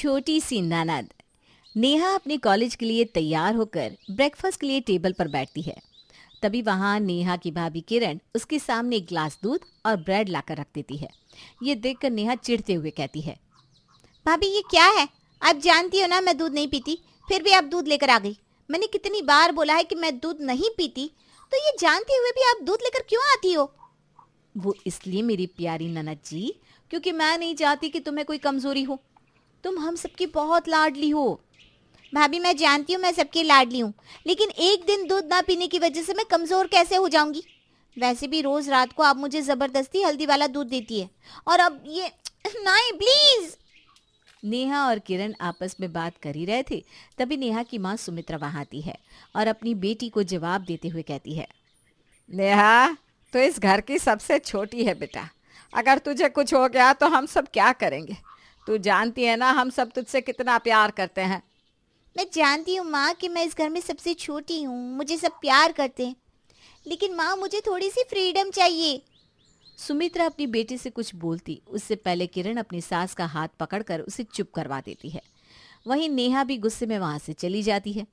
छोटी सी ननद। नेहा अपने कॉलेज के लिए तैयार होकर ब्रेकफास्ट के लिए टेबल पर बैठती है। तभी वहां नेहा की भाभी किरण उसके सामने एक ग्लास दूध और ब्रेड लाकर रख देती है। ये देखकर नेहा चिढ़ते हुए कहती है, भाभी ये क्या है? आप जानती हो ना मैं दूध नहीं पीती, फिर भी आप दूध लेकर आ गई। मैंने कितनी बार बोला है कि मैं दूध नहीं पीती, तो ये जानते हुए भी आप दूध लेकर क्यों आती हो? वो इसलिए मेरी प्यारी ननद जी, क्योंकि मैं नहीं चाहती कि तुम्हें कोई कमजोरी हो। तुम हम सबकी बहुत लाडली हो। भाभी मैं जानती हूँ मैं सबकी लाडली हूँ, लेकिन एक दिन दूध ना पीने की वजह से मैं कमजोर कैसे हो जाऊंगी? वैसे भी रोज रात को आप मुझे जबरदस्ती हल्दी वाला दूध देती है, और अब ये नहीं प्लीज। नेहा और किरण आपस में बात कर ही रहे थे, तभी नेहा की माँ सुमित्रा वहां आती है और अपनी बेटी को जवाब देते हुए कहती है, नेहा, तो इस घर की सबसे छोटी है बेटा। अगर तुझे कुछ हो गया तो हम सब क्या करेंगे? तू जानती है ना हम सब तुझसे कितना प्यार करते हैं। मैं जानती हूँ माँ कि मैं इस घर में सबसे छोटी हूँ, मुझे सब प्यार करते हैं, लेकिन माँ मुझे थोड़ी सी फ्रीडम चाहिए। सुमित्रा अपनी बेटी से कुछ बोलती उससे पहले किरण अपनी सास का हाथ पकड़कर उसे चुप करवा देती है। वहीं नेहा भी गुस्से में वहां से चली जाती है।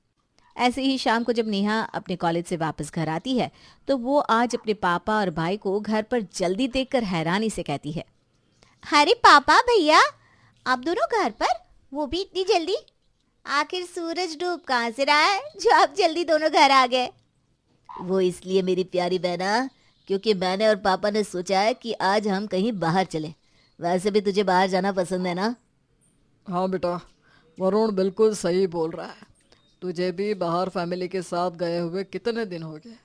ऐसे ही शाम को जब नेहा अपने कॉलेज से वापस घर आती है तो वो आज अपने पापा और भाई को घर पर जल्दी देखकर हैरानी से कहती है, अरे पापा भैया, आप दोनों घर पर, वो भी इतनी जल्दी? आखिर सूरज डूब कहाँ से रहा है जो आप जल्दी दोनों घर आ गए? वो इसलिए मेरी प्यारी बहना, क्योंकि मैंने और पापा ने सोचा है कि आज हम कहीं बाहर चले। वैसे भी तुझे बाहर जाना पसंद है ना? हाँ बेटा, वरुण बिल्कुल सही बोल रहा है। तुझे भी बाहर फैमिली के साथ गए हुए कितने दिन हो गए,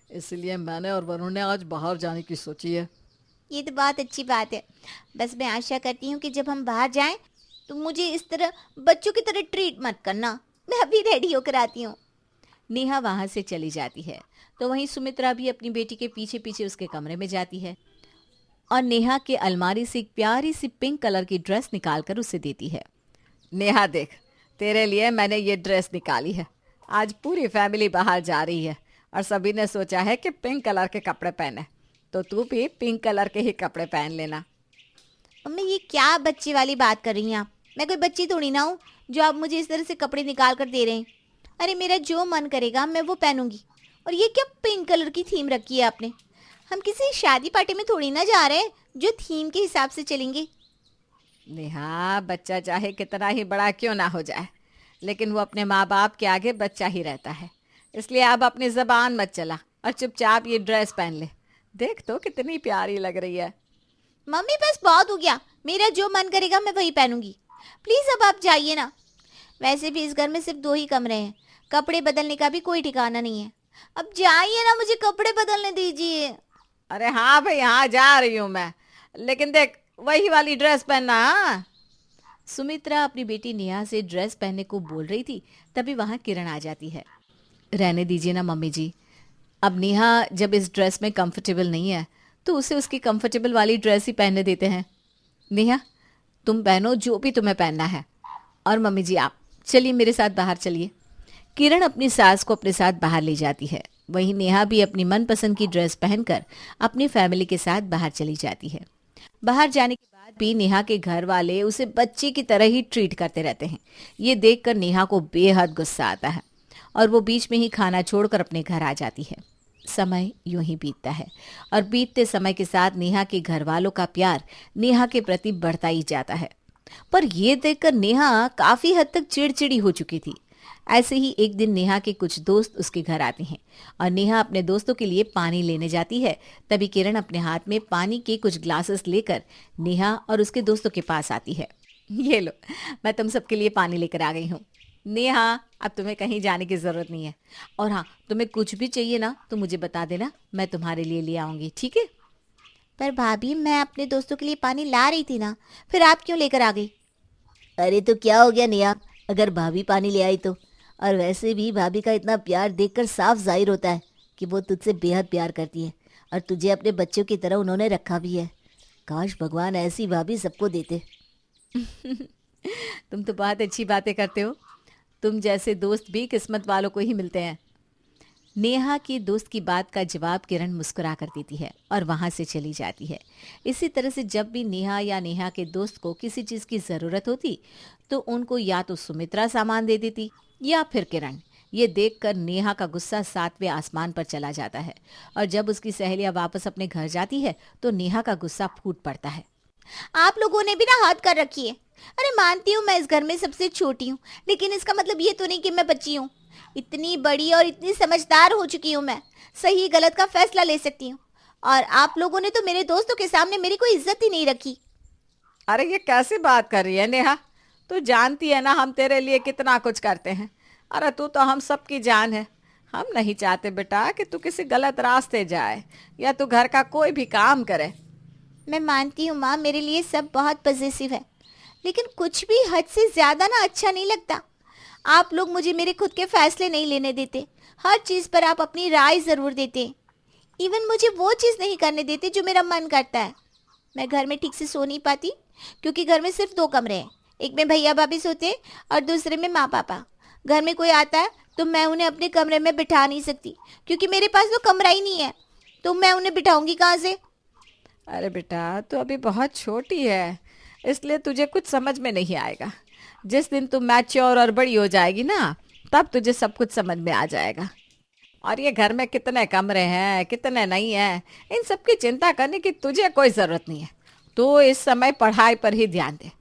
इसलिए मैंने और वरुण ने आज बाहर जाने की सोची है। ये तो बहुत अच्छी बात है। बस मैं आशा करती हूँ कि जब हम बाहर जाएं तो मुझे इस तरह बच्चों की तरह ट्रीट मत करना। मैं अभी रेडी होकर आती हूँ। नेहा वहां से चली जाती है तो वहीं सुमित्रा भी अपनी बेटी के पीछे पीछे उसके कमरे में जाती है और नेहा के अलमारी से एक प्यारी सी पिंक कलर की ड्रेस निकालकर उसे देती है। नेहा देख, तेरे लिए मैंने ये ड्रेस निकाली है। आज पूरी फैमिली बाहर जा रही है और सभी ने सोचा है कि पिंक कलर के कपड़े पहने, तो तू भी पिंक कलर के ही कपड़े पहन लेना। मम्मी ये क्या बच्चे वाली बात कर रही हैं आप? मैं कोई बच्ची थोड़ी ना हूँ जो आप मुझे इस तरह से कपड़े निकाल कर दे रहे हैं। अरे मेरा जो मन करेगा मैं वो पहनूंगी। और ये क्या पिंक कलर की थीम रखी है आपने? हम किसी शादी पार्टी में थोड़ी ना जा रहे हैं जो थीम के हिसाब से चलेंगे। नेहा, बच्चा चाहे कितना ही बड़ा क्यों ना हो जाए, लेकिन वो अपने माँ बाप के आगे बच्चा ही रहता है। इसलिए अब अपनी ज़बान मत चला और चुपचाप ये ड्रेस पहन ले। देख तो कितनी प्यारी लग रही है। मम्मी बस बहुत हो गया, मेरा जो मन करेगा मैं वही पहनूंगी। प्लीज अब आप जाइए ना। वैसे भी इस घर में सिर्फ 2 ही कमरे हैं, कपड़े बदलने का भी कोई ठिकाना नहीं है। अब जाइए ना, मुझे कपड़े बदलने दीजिए। अरे हाँ भाई, हाँ जा रही हूँ मैं, लेकिन देख वही वाली ड्रेस पहनना। हाँ। सुमित्रा अपनी बेटी नेहा से ड्रेस पहनने को बोल रही थी, तभी वहां किरण आ जाती है। रहने दीजिए ना मम्मी जी, अब नेहा जब इस ड्रेस में कंफर्टेबल नहीं है तो उसे उसकी कंफर्टेबल वाली ड्रेस ही पहनने देते हैं। नेहा, तुम पहनो जो भी तुम्हें पहनना है। और मम्मी जी आप चलिए मेरे साथ बाहर चलिए। किरण अपनी सास को अपने साथ बाहर ले जाती है। वहीं नेहा भी अपनी मनपसंद की ड्रेस पहनकर अपनी फैमिली के साथ बाहर चली जाती है। बाहर जाने के बाद भी नेहा के घर वाले उसे बच्चे की तरह ही ट्रीट करते रहते हैं। ये देखकर नेहा को बेहद गुस्सा आता है और वो बीच में ही खाना छोड़कर अपने घर आ जाती है। समय यूं ही बीतता है और बीतते समय के साथ नेहा के घर वालों का प्यार नेहा के प्रति बढ़ता ही जाता है। पर यह देखकर नेहा काफी हद तक चिड़चिड़ी हो चुकी थी। ऐसे ही एक दिन नेहा के कुछ दोस्त उसके घर आते हैं और नेहा अपने दोस्तों के लिए पानी लेने जाती है। तभी किरण अपने हाथ में पानी के कुछ ग्लासेस लेकर नेहा और उसके दोस्तों के पास आती है। ये लो, मैं तुम सबके लिए पानी लेकर आ गई हूँ। नेहा, अब तुम्हें कहीं जाने की जरूरत नहीं है, और हाँ, तुम्हें कुछ भी चाहिए ना तो मुझे बता देना, मैं तुम्हारे लिए ले आऊंगी, ठीक है? पर भाभी मैं अपने दोस्तों के लिए पानी ला रही थी ना, फिर आप क्यों लेकर आ गई? अरे तो क्या हो गया नेहा, अगर भाभी पानी ले आई तो? और वैसे भी भाभी का इतना प्यार देखकर साफ जाहिर होता है कि वो तुझसे बेहद प्यार करती है, और तुझे अपने बच्चों की तरह उन्होंने रखा भी है। काश भगवान ऐसी भाभी सबको देते। तुम तो बहुत अच्छी बातें करते हो। तुम जैसे दोस्त भी किस्मत वालों को ही मिलते हैं। नेहा की दोस्त की बात का जवाब किरण मुस्कुरा कर देती है और वहां से चली जाती है। इसी तरह से जब भी नेहा या नेहा के दोस्त को किसी चीज की जरूरत होती तो उनको या तो सुमित्रा सामान दे देती या फिर किरण। ये देखकर नेहा का गुस्सा 7वें आसमान पर चला जाता है और जब उसकी सहेलियां वापस अपने घर जाती है तो नेहा का गुस्सा फूट पड़ता है। आप लोगों ने भी ना हद कर रखी है। अरे मानती हूँ मैं इस घर में सबसे छोटी हूँ, लेकिन इसका मतलब ये तो नहीं कि मैं बच्ची हूँ। इतनी बड़ी और इतनी समझदार हो चुकी हूँ मैं, सही गलत का फैसला ले सकती हूँ। और आप लोगों ने तो मेरे दोस्तों के सामने मेरी कोई इज्जत ही नहीं रखी। अरे ये कैसी बात कर रही है नेहा? तू जानती है ना हम तेरे लिए कितना कुछ करते हैं। अरे तू तो हम सबकी जान है। हम नहीं चाहते बेटा कि तू किसी गलत रास्ते जाए या तू घर का कोई भी काम करे। मैं मानती हूँ माँ, मेरे लिए सब बहुत पॉजिटिव है, लेकिन कुछ भी हद से ज्यादा ना अच्छा नहीं लगता। आप लोग मुझे मेरे खुद के फैसले नहीं लेने देते। हर चीज पर आप अपनी राय जरूर देते। इवन मुझे वो चीज नहीं करने देते जो मेरा मन करता है। मैं घर में ठीक से सो नहीं पाती क्योंकि घर में सिर्फ 2 कमरे हैं। एक में भैया भाभी सोते हैं और दूसरे में माँ पापा। घर में कोई आता है तो मैं उन्हें अपने कमरे में बिठा नहीं सकती क्योंकि मेरे पास वो कमरा ही नहीं है। तो मैं उन्हें बिठाऊंगी कहाँ से? अरे बेटा तू अभी बहुत छोटी है, इसलिए तुझे कुछ समझ में नहीं आएगा। जिस दिन तू मैच्योर और बड़ी हो जाएगी ना तब तुझे सब कुछ समझ में आ जाएगा। और ये घर में कितने कमरे हैं कितने नहीं हैं, इन सब की चिंता करने की तुझे कोई ज़रूरत नहीं है। तू इस समय पढ़ाई पर ही ध्यान दे।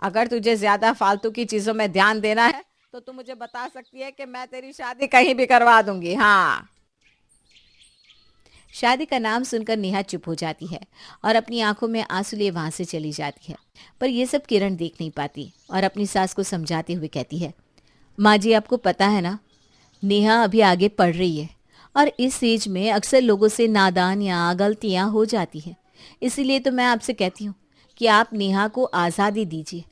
अगर तुझे ज़्यादा फालतू की चीज़ों में ध्यान देना है तो तू मुझे बता सकती है कि मैं तेरी शादी कहीं भी करवा दूंगी। हाँ। शादी का नाम सुनकर नेहा चुप हो जाती है और अपनी आंखों में आंसू लिए वहां से चली जाती है। पर यह सब किरण देख नहीं पाती और अपनी सास को समझाते हुए कहती है, माँ जी आपको पता है ना, नेहा अभी आगे पढ़ रही है और इस एज में अक्सर लोगों से नादान या गलतियाँ हो जाती हैं। इसीलिए तो मैं आपसे कहती हूँ कि आप नेहा को आज़ादी दीजिए।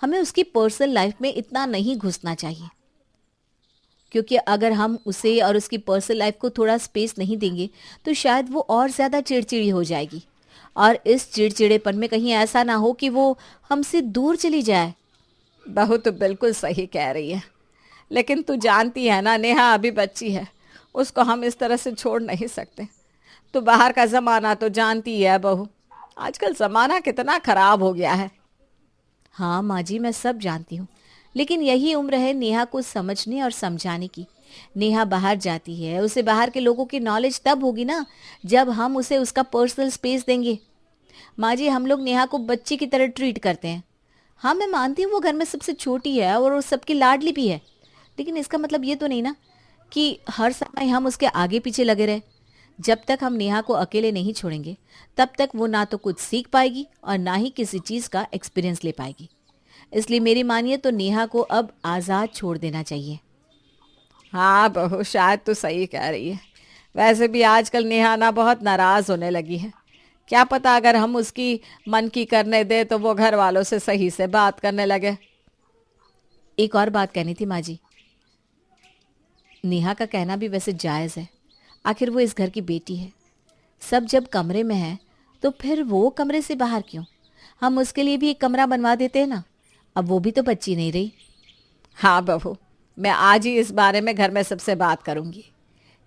हमें उसकी पर्सनल लाइफ में इतना नहीं घुसना चाहिए, क्योंकि अगर हम उसे और उसकी पर्सनल लाइफ को थोड़ा स्पेस नहीं देंगे तो शायद वो और ज़्यादा चिड़चिड़ी हो जाएगी और इस चिड़चिड़ेपन में कहीं ऐसा ना हो कि वो हमसे दूर चली जाए। बहू तो बिल्कुल सही कह रही है, लेकिन तू जानती है ना नेहा अभी बच्ची है, उसको हम इस तरह से छोड़ नहीं सकते। तो बाहर का ज़माना तो जानती है बहू, आजकल ज़माना कितना ख़राब हो गया है। हाँ माँ जी मैं सब जानती हूँ, लेकिन यही उम्र है नेहा को समझने और समझाने की। नेहा बाहर जाती है, उसे बाहर के लोगों की नॉलेज तब होगी ना जब हम उसे उसका पर्सनल स्पेस देंगे। माँ जी हम लोग नेहा को बच्ची की तरह ट्रीट करते हैं। हाँ मैं मानती हूँ वो घर में सबसे छोटी है और वो सबकी लाडली भी है, लेकिन इसका मतलब ये तो नहीं ना कि हर समय हम उसके आगे पीछे लगे रहे। जब तक हम नेहा को अकेले नहीं छोड़ेंगे तब तक वो ना तो कुछ सीख पाएगी और ना ही किसी चीज़ का एक्सपीरियंस ले पाएगी। इसलिए मेरी मानिए तो नेहा को अब आज़ाद छोड़ देना चाहिए। हाँ बहू शायद तो सही कह रही है। वैसे भी आजकल नेहा ना बहुत नाराज़ होने लगी है। क्या पता अगर हम उसकी मन की करने दे तो वो घर वालों से सही से बात करने लगे। एक और बात कहनी थी माँ जी, नेहा का कहना भी वैसे जायज़ है। आखिर वो इस घर की बेटी है। सब जब कमरे में है तो फिर वो कमरे से बाहर क्यों? हम उसके लिए भी एक कमरा बनवा देते हैं ना। अब वो भी तो बच्ची नहीं रही। हाँ बहू, मैं आज ही इस बारे में घर में सबसे बात करूँगी।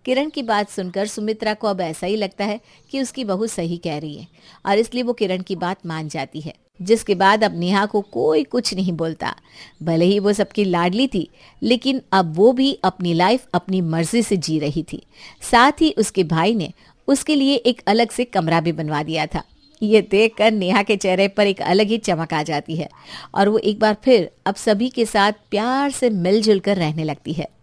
किरण की बात सुनकर सुमित्रा को अब ऐसा ही लगता है कि उसकी बहू सही कह रही है और इसलिए वो किरण की बात मान जाती है, जिसके बाद अब नेहा को कोई कुछ नहीं बोलता। भले ही वो सबकी लाडली थी, लेकिन अब वो भी अपनी लाइफ अपनी मर्जी से जी रही थी। साथ ही उसके भाई ने उसके लिए एक अलग से कमरा भी बनवा दिया था। ये देखकर नेहा के चेहरे पर एक अलग ही चमक आ जाती है और वो एक बार फिर अब सभी के साथ प्यार से मिलजुल कर रहने लगती है।